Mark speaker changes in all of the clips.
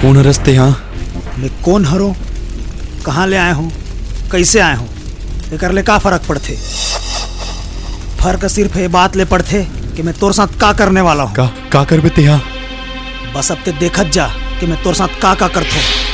Speaker 1: कौन रस्ते यहाँ?
Speaker 2: मैं कौन हरो, कहाँ ले आए हूँ, कैसे आए हूँ, एकर ले का फर्क पड़थे? फर्क सिर्फ ये बात ले पड़थे कि मैं तोर साथ का करने वाला हूँ।
Speaker 1: का करबे ते यहाँ?
Speaker 2: बस अब ते देखत जा कि मैं तोर साथ का करथो।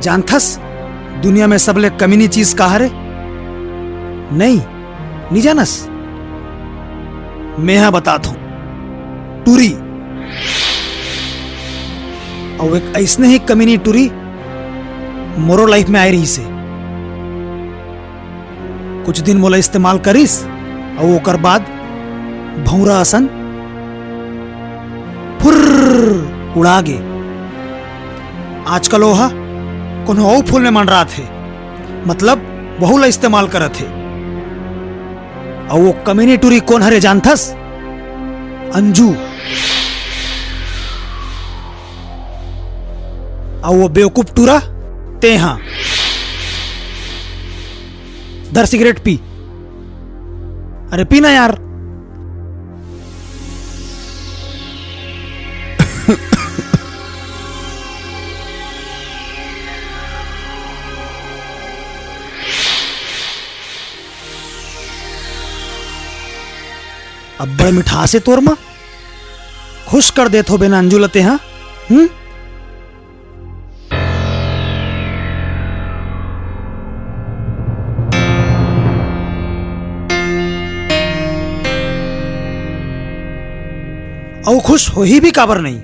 Speaker 2: जानथस दुनिया में सबले कमीनी चीज का हरे? नहीं जानस? मैं यहाँ बताता हूं, टूरी। और एक ऐसने ही कमीनी टूरी मोरो लाइफ में आई रही से। कुछ दिन मोला इस्तेमाल करीस और ओकर बाद भौरा असन फुर्र उड़ा गे। आजकल ओहा कोनो और फूल में मन रहा थे, मतलब वहू ला इस्तेमाल करत थे। और वो कमीनी टूरी कौन हरे जानथस? अंजू। और वो बेवकूफ टूरा ते हाँ। धर सिगरेट पी। अरे पीना यार। अब बड़े मिठास है तोर मां, खुश कर देत हो बिना अंजू लते। हाँ और खुश हो ही भी काबर नहीं।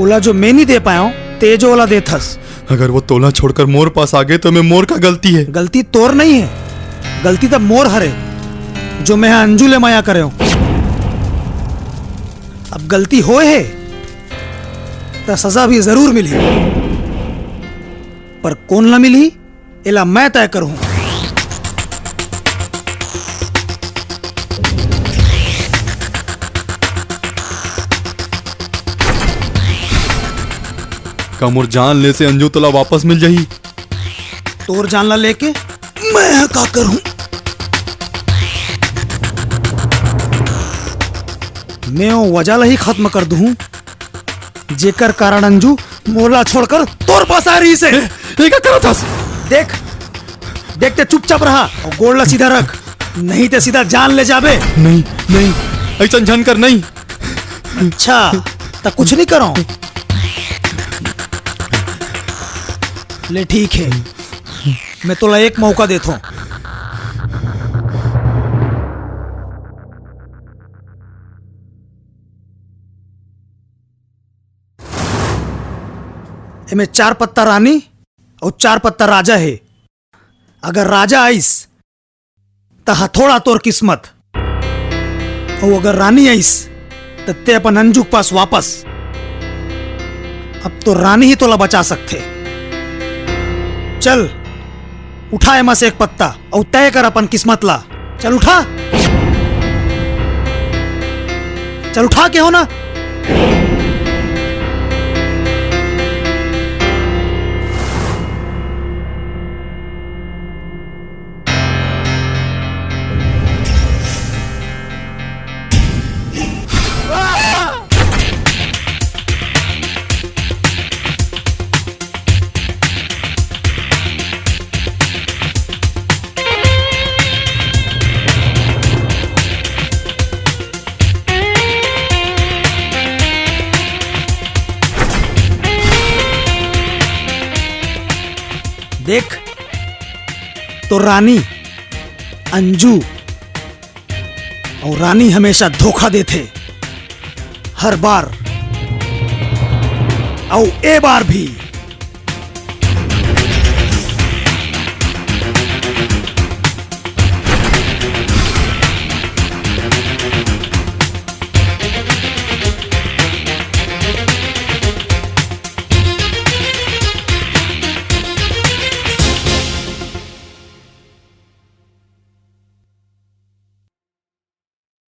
Speaker 2: ओला जो मैं नहीं दे पाया हूं तेजो वाला देथस।
Speaker 1: अगर वो तोला छोड़कर मोर पास आ गए तो मैं मोर का गलती है।
Speaker 2: गलती तोर नहीं है, गलती तब मोर हरे जो मैं अंजू ले माया करे हूं। अब गलती होए है तो सजा भी जरूर मिली, पर कौन ना मिली एला मैं तय करूं।
Speaker 1: का मोर जान ले से अंजू तोला वापस मिल जाही?
Speaker 2: तोर जान ला लेके मैं का करूं? मैं वो वजह ही खत्म कर दूं जेकर कारण अंजू मोला छोड़कर तोर पास आ रही से।
Speaker 1: क्या करो था?
Speaker 2: देख देखते चुपचाप रहा और गोड़ ला सीधा रख, नहीं तो सीधा जान ले जाबे।
Speaker 1: नहीं ऐसा झन कर नहीं।
Speaker 2: अच्छा तो कुछ नहीं करो। ले ठीक है, मैं तोला एक मौका देता हूं। इमें 4 पत्ता रानी और 4 पत्ता राजा है। अगर राजा आइस तो हथोड़ा तोर किस्मत, और अगर रानी आइस तो ते अपन अंजू के पास वापस। अब तो रानी ही तोला बचा सकते। चल उठा एमा से एक पत्ता और तय कर अपन किस्मत ला। चल उठा, चल उठा के हो ना। देख तो रानी, अंजू और रानी हमेशा धोखा देते, हर बार और ए बार भी।